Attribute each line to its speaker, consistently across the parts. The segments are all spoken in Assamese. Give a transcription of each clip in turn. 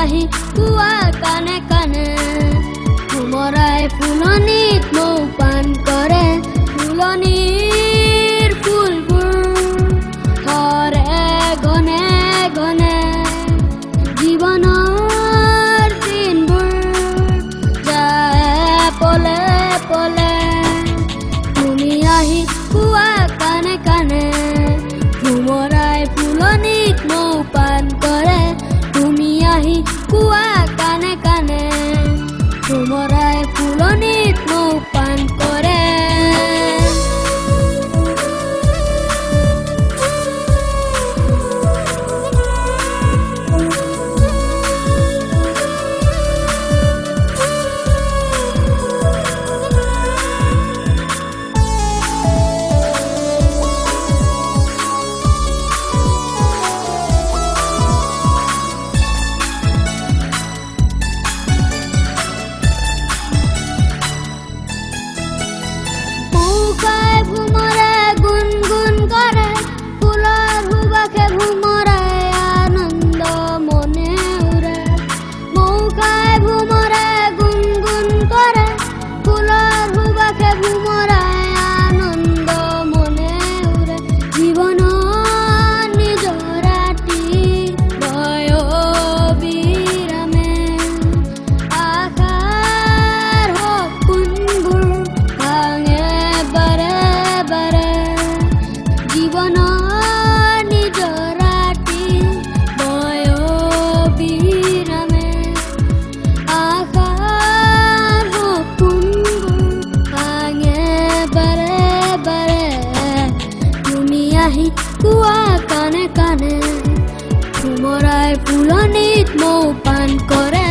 Speaker 1: আহি কোৱা কানে কানে ভোমৰাই ফুলনিত মৌ পান কৰে ফুলনিৰ ফুলবোৰ সৰে ঘনে ঘনে জীৱনৰ দিনবোৰ যায় পলে পলে তুমি আহি কোৱা কানে কানে ভোমৰাই ফুলনিত মৌ পান কৰে তুমি আহি কোৱা কানে কানে ভোমৰাই ফুলনিত মৌ পান কৰে কোৱা কানে কানে ভোমৰাই ফুলনিত মৌ পান কৰে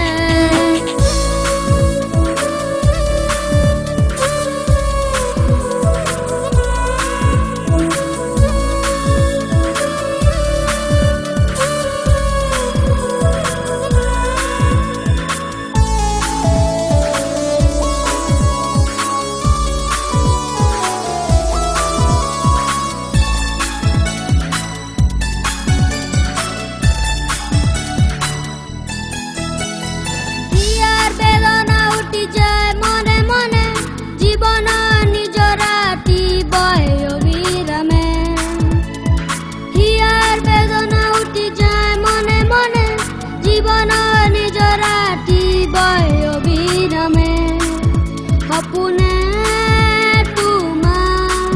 Speaker 1: সপোনে তোমাৰ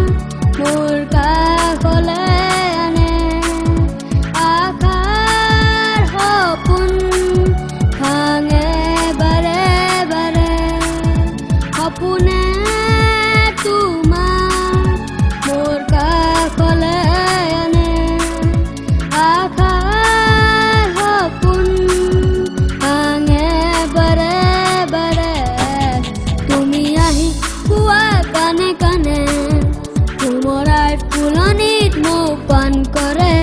Speaker 1: মোৰ কাষলে আনে আশাৰ সপোন ভাঙে বাৰে বাৰে সপোনে তোমাৰ মোৰ কাষলে আনে আশাৰ সপোন ভাঙে বাৰে বাৰে কোৱা কানে কানে ভোমৰাই ফুলনিত মৌ পান কৰে